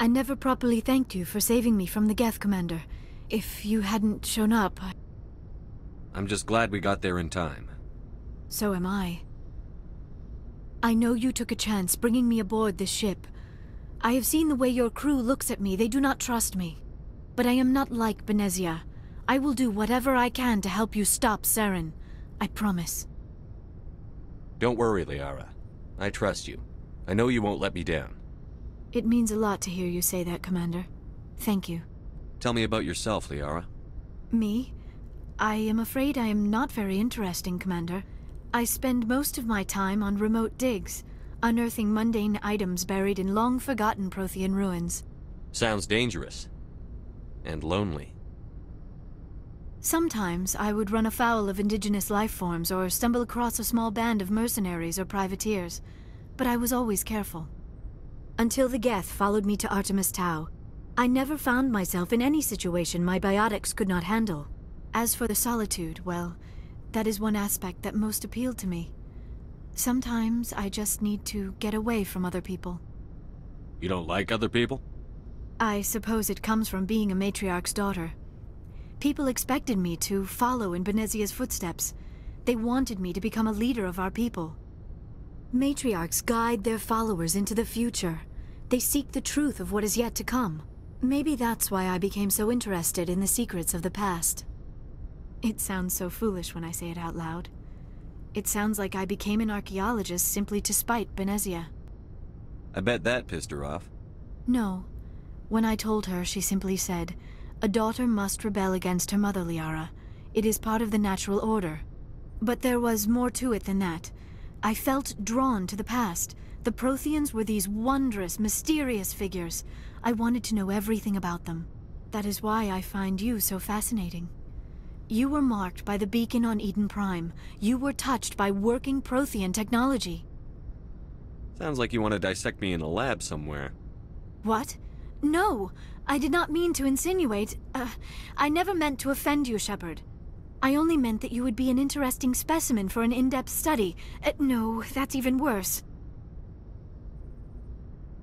I never properly thanked you for saving me from the Geth, Commander. If you hadn't shown up, I'm just glad we got there in time. So am I. I know you took a chance bringing me aboard this ship. I have seen the way your crew looks at me. They do not trust me. But I am not like Benezia. I will do whatever I can to help you stop Saren. I promise. Don't worry, Liara. I trust you. I know you won't let me down. It means a lot to hear you say that, Commander. Thank you. Tell me about yourself, Liara. Me? I am afraid I am not very interesting, Commander. I spend most of my time on remote digs, unearthing mundane items buried in long-forgotten Prothean ruins. Sounds dangerous. And lonely. Sometimes I would run afoul of indigenous life forms or stumble across a small band of mercenaries or privateers, but I was always careful. Until the Geth followed me to Artemis Tau, I never found myself in any situation my biotics could not handle. As for the solitude, well, that is one aspect that most appealed to me. Sometimes I just need to get away from other people. You don't like other people? I suppose it comes from being a matriarch's daughter. People expected me to follow in Benezia's footsteps. They wanted me to become a leader of our people. Matriarchs guide their followers into the future. They seek the truth of what is yet to come. Maybe that's why I became so interested in the secrets of the past. It sounds so foolish when I say it out loud. It sounds like I became an archaeologist simply to spite Benezia. I bet that pissed her off. No. When I told her, she simply said, "A daughter must rebel against her mother, Liara. It is part of the natural order." But there was more to it than that. I felt drawn to the past. The Protheans were these wondrous, mysterious figures. I wanted to know everything about them. That is why I find you so fascinating. You were marked by the beacon on Eden Prime. You were touched by working Prothean technology. Sounds like you want to dissect me in a lab somewhere. What? No! I did not mean to insinuate. I never meant to offend you, Shepard. I only meant that you would be an interesting specimen for an in-depth study. No, that's even worse.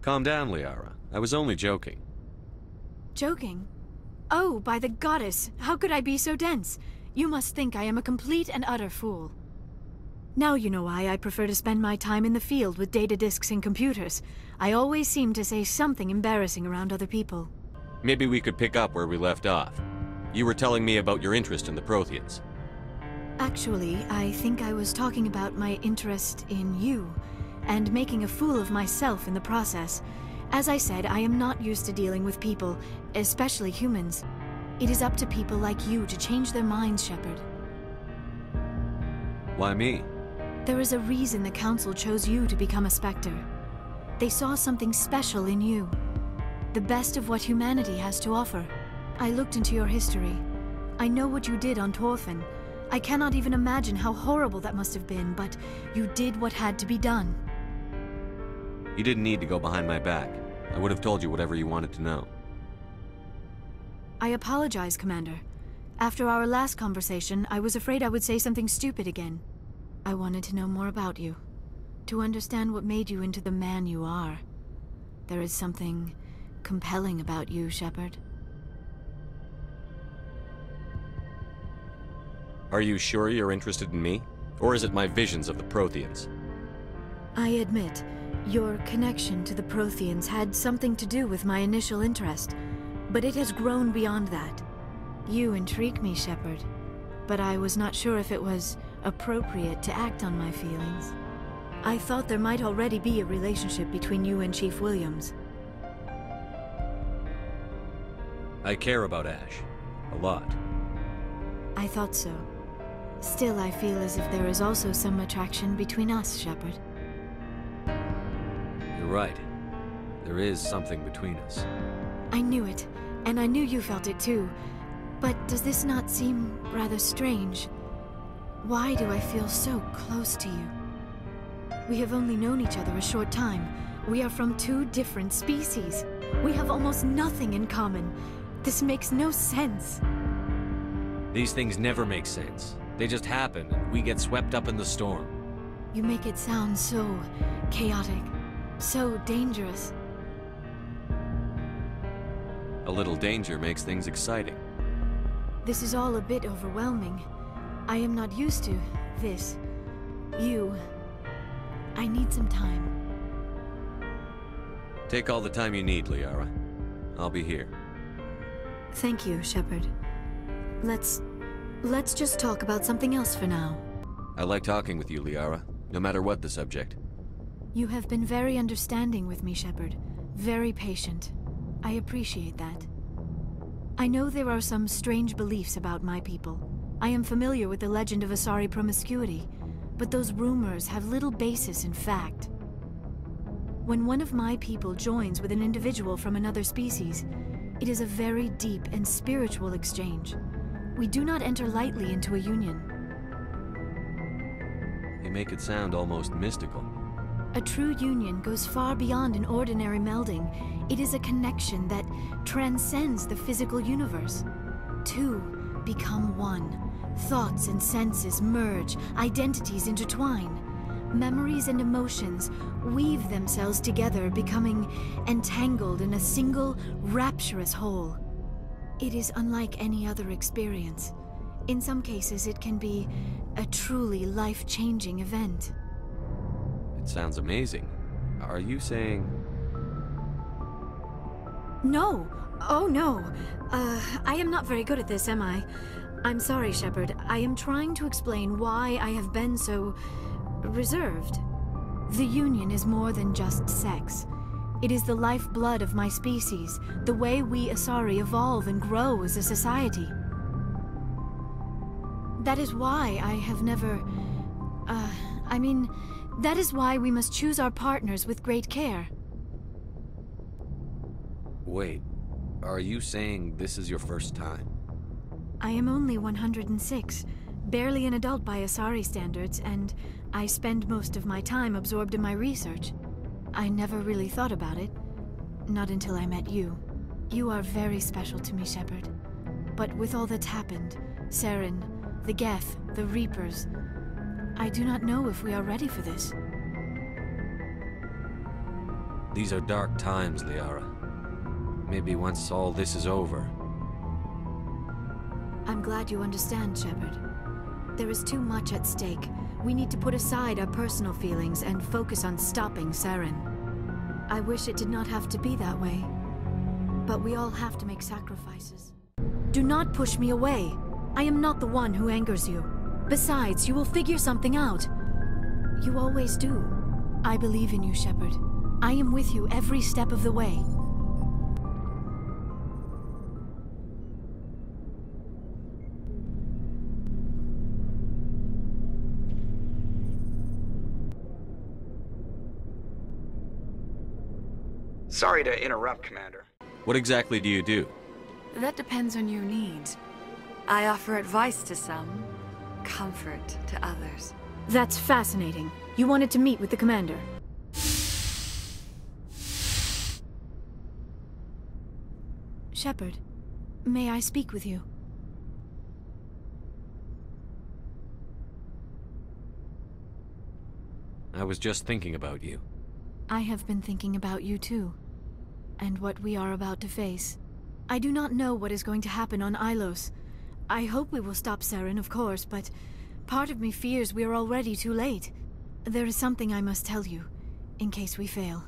Calm down, Liara. I was only joking. Joking? Oh, by the goddess, how could I be so dense? You must think I am a complete and utter fool. Now you know why I prefer to spend my time in the field with data disks and computers. I always seem to say something embarrassing around other people. Maybe we could pick up where we left off. You were telling me about your interest in the Protheans. Actually, I think I was talking about my interest in you, and making a fool of myself in the process. As I said, I am not used to dealing with people, especially humans. It is up to people like you to change their minds, Shepard. Why me? There is a reason the Council chose you to become a Spectre. They saw something special in you. The best of what humanity has to offer. I looked into your history. I know what you did on Torfin. I cannot even imagine how horrible that must have been, but you did what had to be done. You didn't need to go behind my back. I would have told you whatever you wanted to know. I apologize, Commander. After our last conversation, I was afraid I would say something stupid again. I wanted to know more about you. To understand what made you into the man you are. There is something compelling about you, Shepard. Are you sure you're interested in me? Or is it my visions of the Protheans? I admit, your connection to the Protheans had something to do with my initial interest, but it has grown beyond that. You intrigue me, Shepard, but I was not sure if it was appropriate to act on my feelings. I thought there might already be a relationship between you and Chief Williams. I care about Ash. A lot. I thought so. Still, I feel as if there is also some attraction between us, Shepard. You're right. There is something between us. I knew it, and I knew you felt it too. But does this not seem rather strange? Why do I feel so close to you? We have only known each other a short time. We are from two different species. We have almost nothing in common. This makes no sense. These things never make sense. They just happen, and we get swept up in the storm. You make it sound so chaotic, so dangerous. A little danger makes things exciting. This is all a bit overwhelming. I am not used to this. I need some time. Take all the time you need, Liara. I'll be here. Thank you, Shepard. Let's just talk about something else for now. I like talking with you, Liara, no matter what the subject. You have been very understanding with me, Shepard. Very patient. I appreciate that. I know there are some strange beliefs about my people. I am familiar with the legend of Asari promiscuity, but those rumors have little basis in fact. When one of my people joins with an individual from another species, it is a very deep and spiritual exchange. We do not enter lightly into a union. You make it sound almost mystical. A true union goes far beyond an ordinary melding. It is a connection that transcends the physical universe. Two become one. Thoughts and senses merge, identities intertwine. Memories and emotions weave themselves together, becoming entangled in a single, rapturous whole. It is unlike any other experience. In some cases, it can be a truly life-changing event. It sounds amazing. Are you saying... No! Oh, no! I am not very good at this, am I? I'm sorry, Shepard. I am trying to explain why I have been so... reserved. The Union is more than just sex. It is the lifeblood of my species, the way we Asari evolve and grow as a society. That is why I have never... that is why we must choose our partners with great care. Wait, are you saying this is your first time? I am only 106, barely an adult by Asari standards, and I spend most of my time absorbed in my research. I never really thought about it. Not until I met you. You are very special to me, Shepard. But with all that's happened, Saren, the Geth, the Reapers, I do not know if we are ready for this. These are dark times, Liara. Maybe once all this is over. I'm glad you understand, Shepard. There is too much at stake. We need to put aside our personal feelings and focus on stopping Saren. I wish it did not have to be that way. But we all have to make sacrifices. Do not push me away. I am not the one who angers you. Besides, you will figure something out. You always do. I believe in you, Shepard. I am with you every step of the way. Sorry to interrupt, Commander. What exactly do you do? That depends on your needs. I offer advice to some, comfort to others. That's fascinating. You wanted to meet with the Commander. Shepard, may I speak with you? I was just thinking about you. I have been thinking about you too, and what we are about to face. I do not know what is going to happen on Ilos. I hope we will stop Saren, of course, but part of me fears we are already too late. There is something I must tell you, in case we fail.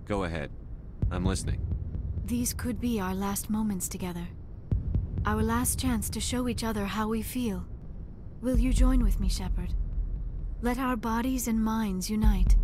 Go ahead. I'm listening. These could be our last moments together. Our last chance to show each other how we feel. Will you join with me, Shepard? Let our bodies and minds unite.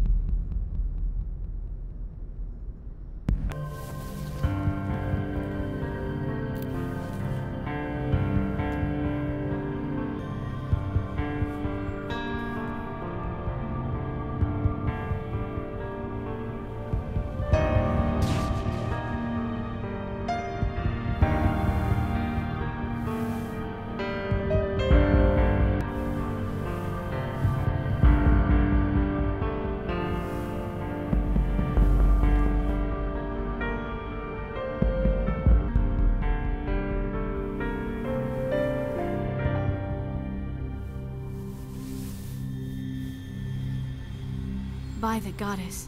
By the goddess,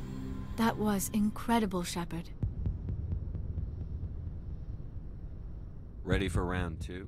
That was incredible, Shepard. Ready for round 2?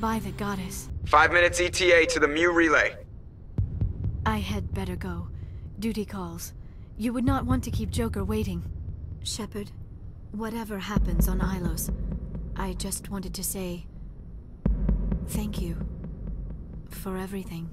By the goddess. 5 minutes ETA to the Mu relay. I had better go. Duty calls. You would not want to keep Joker waiting. Shepard, whatever happens on Ilos, I just wanted to say thank you for everything.